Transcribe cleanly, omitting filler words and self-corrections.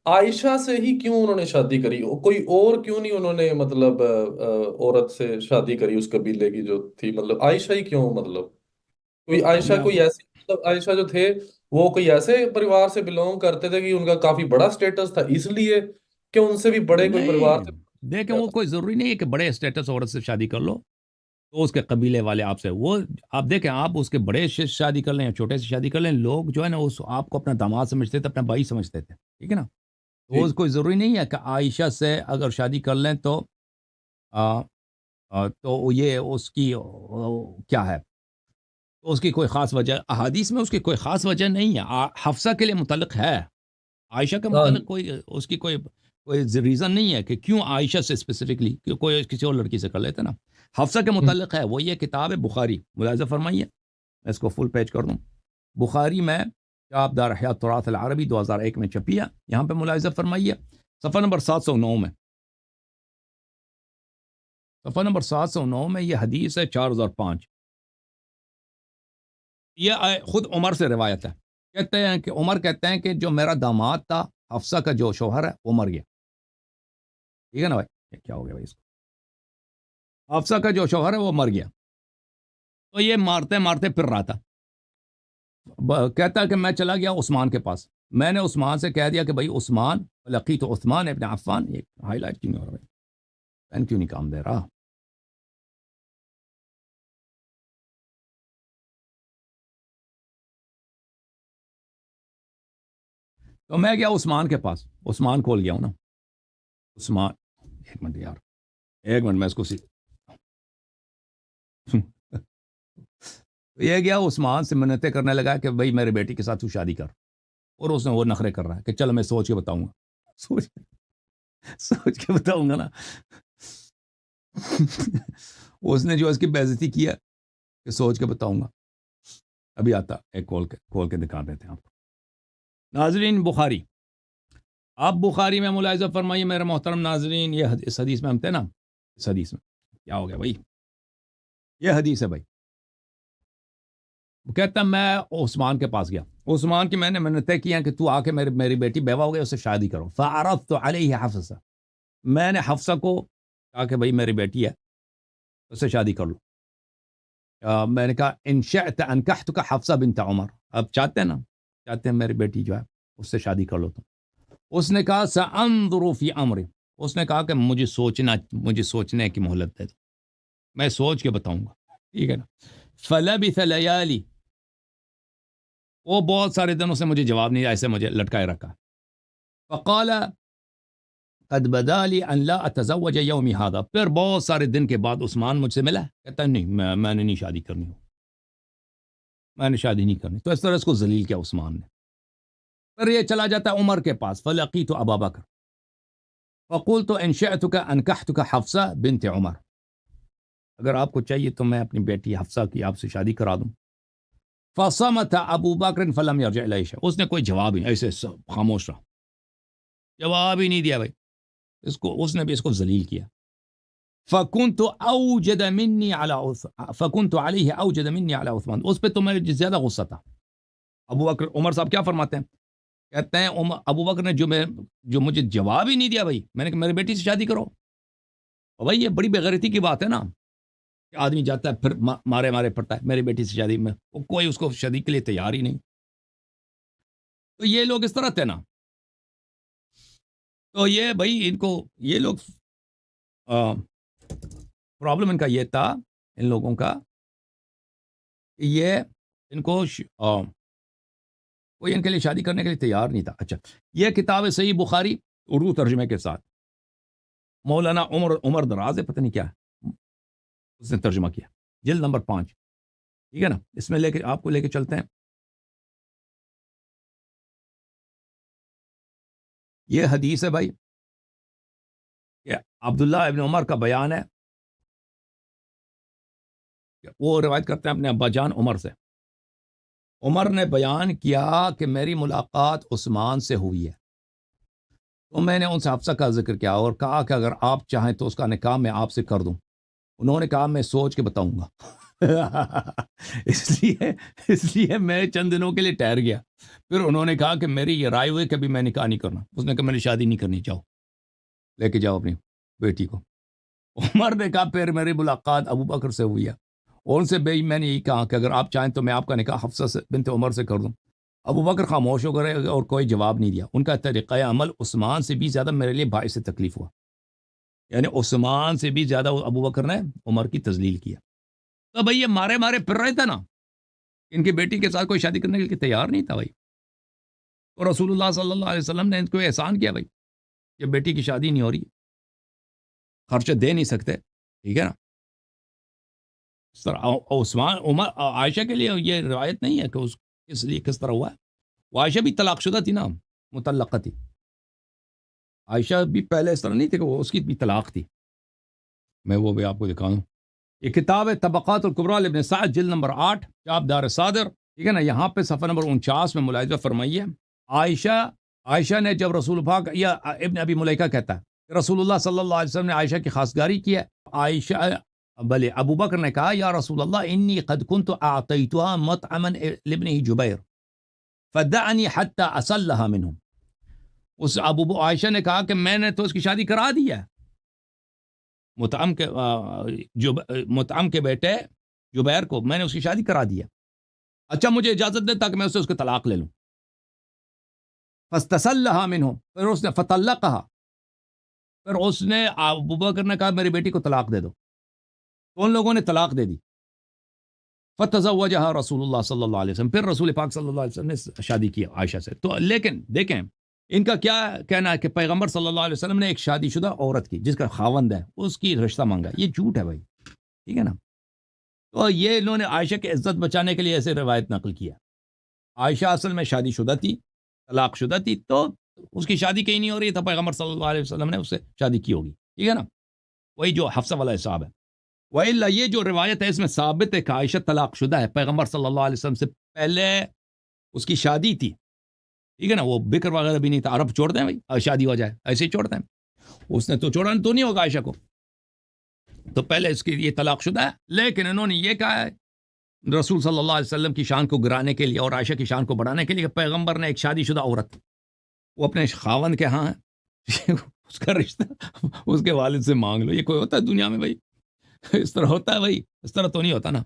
عائشہ سے ہی کیوں انہوں نے شادی کری؟ کوئی اور کیوں نہیں انہوں نے مطلب عورت سے شادی کری اس قبیلے کی جو تھی؟ مطلب عائشہ ہی کیوں؟ مطلب کوئی عائشہ میں آپ کوئی کو ایسی، مطلب عائشہ جو تھے وہ کوئی ایسے پریوار سے بلونگ کرتے تھے کہ ان کا کافی بڑا سٹیٹس تھا، اس لیے کہ ان سے بھی بڑے کوئی پریوار نہیں سے؟ دیکھیں، کیا وہ تھا؟ کوئی ضروری نہیں ہے کہ بڑے اسٹیٹس عورت سے شادی کر لو تو اس کے قبیلے والے آپ سے وہ، آپ دیکھیں، آپ اس کے بڑے سے شادی کر لیں یا چھوٹے سے شادی کر لیں، لوگ جو ہے نا اس آپ کو اپنا داماد سمجھتے تھے، اپنا بھائی سمجھتے تھے، ٹھیک ہے نا؟ جی تو کوئی ضروری نہیں ہے کہ عائشہ سے اگر شادی کر لیں تو آ، تو یہ اس کی کیا ہے، تو اس کی کوئی خاص وجہ احادیث میں اس کی کوئی خاص وجہ نہیں ہے، حفصہ کے لیے متعلق ہے، عائشہ کے ہاں متعلق کوئی اس کی کوئی ریزن نہیں ہے کہ کیوں عائشہ سے اسپیسیفکلی، کہ کوئی کسی اور لڑکی سے کر لیتے نا۔ حفصہ کے متعلق ہے، وہ یہ کتاب ہے بخاری، ملاحظہ فرمائیے، میں اس کو فل پیج کر دوں، بخاری میں، کتاب دار احیاء التراث العربی 2001 میں چھپی ہے، یہاں پہ ملاحظہ فرمائیے، صفحہ نمبر 709 میں، صفحہ نمبر 709 میں یہ حدیث ہے 4005، یہ خود عمر سے روایت ہے، کہتے ہیں کہ عمر کہتے ہیں کہ جو میرا داماد تھا، حفصہ کا جو شوہر ہے وہ مر گیا، ٹھیک ہے نا بھائی؟ یہ کیا ہو گیا بھائی اس کو، حفصہ کا جو شوہر ہے وہ مر گیا، تو یہ مارتے مارتے پھر رہا تھا، کہتا کہ میں چلا گیا عثمان کے پاس، میں نے عثمان سے کہہ دیا کہ بھائی عثمان، لقیت عثمان ابن عفان، یہ ہائی لائٹ کیوں نہیں ہو رہا بھائی؟ پین کیوں نہیں کام دے رہا؟ تو میں گیا عثمان کے پاس، عثمان کھول گیا ہوں نا، عثمان، ایک منٹ یار، ایک منٹ میں اس کو یہ گیا عثمان سے منتیں کرنے لگا کہ بھائی میرے بیٹی کے ساتھ تو شادی کر، اور اس نے وہ نخرے کر رہا ہے کہ چل میں سوچ کے بتاؤں گا، سوچ سوچ کے بتاؤں گا نا اس نے جو اس کی بےعزتی کیا کہ سوچ کے بتاؤں گا، ابھی آتا ایک کھول کے دکھا دیتے ہیں آپ کو۔ ناظرین بخاری، آپ بخاری میں ملاحظہ فرمائیے میرے محترم ناظرین، یہ اس حدیث میں ہم تھے نا، اس حدیث میں کیا ہو گیا بھائی؟ یہ حدیث ہے بھائی، وہ کہتا میں عثمان کے پاس گیا، عثمان کی میں نے منتیں کی ہیں کہ تو آ کے میری بیٹی بیوہ ہو گئی، اس سے شادی کرو، فعرضت علیہ حفصہ، میں نے حفصہ کو کہا کہ بھائی میری بیٹی ہے، اس سے شادی کر لو، میں نے کہا ان شئت انکحتک حفصہ بنت عمر، اب چاہتے ہیں نا، چاہتے ہیں میری بیٹی جو ہے اس سے شادی کر لو تم، اس نے کہا سانظر فی امر، اس نے کہا کہ مجھے سوچنے کی مہلت دے دو، میں سوچ کے بتاؤں گا، ٹھیک ہے نا؟ فلبث لیالی، وہ بہت سارے دنوں سے مجھے جواب نہیں، ایسے مجھے لٹکائے رکھا، فقال قد بدا لی ان لا اتزوج یومی هذا، پھر بہت سارے دن کے بعد عثمان مجھ سے ملا، کہتا ہے نہیں میں نے نہیں شادی کرنی، میں نے شادی نہیں کرنی، تو اس طرح اس کو ذلیل کیا عثمان نے، پھر یہ چلا جاتا ہے عمر کے پاس، فلقیت ابا بکر فقلت ان شئتک انکحتک حفصہ بنت عمر، اگر آپ کو چاہیے تو میں اپنی بیٹی حفصہ کی آپ سے شادی کرا دوں، فصمت ابو بکر فلم یرجع الی شیء، اس نے کوئی جواب نہیں، ایسے خاموش رہا، جواب ہی نہیں دیا بھائی، اس نے بھی اس کو ذلیل کیا، فكنت اوجد مني على فكنت عليه اوجد مني على عثمان، اس پہ تو میں زیادہ غصہ تھا، ابو بکر، عمر صاحب کیا فرماتے ہیں، کہتے ہیں ابو بکر نے جو مجھے جواب ہی نہیں دیا بھائی، میں نے کہا میری بیٹی سے شادی کرو، اور بھائی یہ بڑی بےغیرتی کی بات ہے نا، کہ آدمی جاتا ہے پھر مارے مارے پڑتا ہے میری بیٹی سے شادی میں، کوئی اس کو شادی کے لیے تیار ہی نہیں، تو یہ لوگ اس طرح تھے نا، تو یہ بھائی ان کو، یہ لوگ پرابلم ان کا یہ تھا، ان لوگوں کا، کہ یہ ان کو کوئی ان کے لیے شادی کرنے کے لیے تیار نہیں تھا۔ اچھا، یہ کتاب ہے صحیح بخاری، اردو ترجمے کے ساتھ، مولانا عمر دراز ہے، پتہ نہیں کیا ہے، اس نے ترجمہ کیا، جلد نمبر 5، ٹھیک ہے نا؟ اس میں آپ کو لے کے چلتے ہیں، یہ حدیث ہے بھائی، یہ عبداللہ ابن عمر کا بیان ہے، کہ وہ روایت کرتے ہیں اپنے ابا جان عمر سے، عمر نے بیان کیا کہ میری ملاقات عثمان سے ہوئی ہے، تو میں نے ان سے حفصہ کا ذکر کیا اور کہا کہ اگر آپ چاہیں تو اس کا نکاح میں آپ سے کر دوں، انہوں نے کہا میں سوچ کے بتاؤں گا اس لیے میں چند دنوں کے لیے ٹھہر گیا. پھر انہوں نے کہا کہ میری یہ رائے ہوئی کہ ابھی میں نکاح نہیں کرنا. اس نے کہا میں نے شادی نہیں کرنی, چاہو لے کے جاؤ اپنی بیٹی کو. عمر نے کہا پھر میری ملاقات ابو بکر سے ہوئی ہے, اور ان سے بھائی میں نے یہی کہا کہ اگر آپ چاہیں تو میں آپ کا نکاح حفصہ سے بنت عمر سے کر دوں. ابو بکر خاموش ہو گئے اور کوئی جواب نہیں دیا. ان کا طریقہ عمل عثمان سے بھی زیادہ میرے لیے باعث تکلیف ہوا, یعنی عثمان سے بھی زیادہ ابو بکر نے عمر کی تذلیل کیا. تو بھائی یہ مارے مارے پھر رہے تھے نا, ان کی بیٹی کے ساتھ کوئی شادی کرنے کے لیے تیار نہیں تھا بھائی. اور رسول اللہ صلی اللہ علیہ وسلم نے ان کو احسان کیا بھائی, یہ بیٹی کی شادی نہیں ہو رہی, خرچہ دے نہیں سکتے, ٹھیک ہے نا. اس طرح عثمان عمر عائشہ کے لیے یہ روایت نہیں ہے کہ اس لیے کس طرح ہوا ہے. وہ عائشہ بھی طلاق شدہ تھی نا, مطلقہ تھی. عائشہ بھی پہلے اس طرح نہیں تھی کہ وہ اس کی بھی طلاق تھی. میں وہ بھی آپ کو دکھاؤں. یہ کتاب ہے طبقات الکبریٰ لابن سعد, جلد نمبر 8, چاپ دار صادر, ٹھیک ہے نا. یہاں پہ صفحہ نمبر 49 میں ملاحظہ فرمائیے. عائشہ نے جب رسول پاک, یا ابن ابی ملیکہ کہتا ہے کہ رسول اللہ صلی اللہ علیہ وسلم نے عائشہ کی خاصگاری کی ہے. عائشہ بلے ابو بکر نے کہا یا رسول اللہ انی قد كنت اعطیتها مطعما لابنه جبیر فدعنی حتی اصلها منه. اس عائشہ نے کہا کہ میں نے تو اس کی شادی کرا دی ہے مطعم کے بیٹے جبیر کو, میں نے اس کی شادی کرا دی ہے. اچھا مجھے اجازت دے تاکہ میں اس کو طلاق لے لوں. فاستسلها منه, پھر اس نے فطلقها, پھر اس نے ابو بکر نے کہا میری بیٹی کو طلاق دے دو. تو ان لوگوں نے طلاق دے دی. فتزوجها رسول اللہ صلی اللہ علیہ وسلم, پھر رسول پاک صلی اللہ علیہ وسلم نے شادی کی عائشہ سے. تو لیکن دیکھیں ان کا کیا کہنا ہے کہ پیغمبر صلی اللہ علیہ وسلم نے ایک شادی شدہ عورت کی جس کا خاوند ہے اس کی رشتہ مانگا. یہ جھوٹ ہے بھائی, ٹھیک ہے نا. تو یہ انہوں نے عائشہ کی عزت بچانے کے لیے ایسے روایت نقل کیا. عائشہ اصل میں شادی شدہ تھی, طلاق شدہ تھی, تو اس کی شادی کہیں نہیں ہو رہی تھا, پیغمبر صلی اللہ علیہ وسلم نے اس سے شادی کی ہوگی, ٹھیک ہے نا. وہی جو حفصہ والا حساب ہے. وَإِلَّا یہ جو روایت ہے اس میں ثابت ہے کہ عائشہ طلاق شدہ ہے, پیغمبر صلی اللہ علیہ وسلم سے پہلے اس کی شادی تھی, ٹھیک ہے نا. وہ بکر وغیرہ بھی نہیں تھا, عرب چھوڑ دیں بھائی, شادی ہو جائے ایسے ہی چھوڑتے ہیں. اس نے تو چھوڑا تو نہیں ہوگا عائشہ کو, تو پہلے اس کی یہ طلاق شدہ ہے. لیکن انہوں نے یہ کہا ہے رسول صلی اللہ علیہ وسلم کی شان کو گرانے کے لیے اور عائشہ کی شان کو بڑھانے کے لیے کہ پیغمبر نے ایک شادی شدہ عورت, وہ اپنے خاوند کے ہاں ہے اس کا رشتہ اس کے والد سے مانگ لو. یہ کوئی ہوتا ہے دنیا میں بھائی؟ اس طرح ہوتا ہے بھائی, اس طرح تو نہیں ہوتا نا.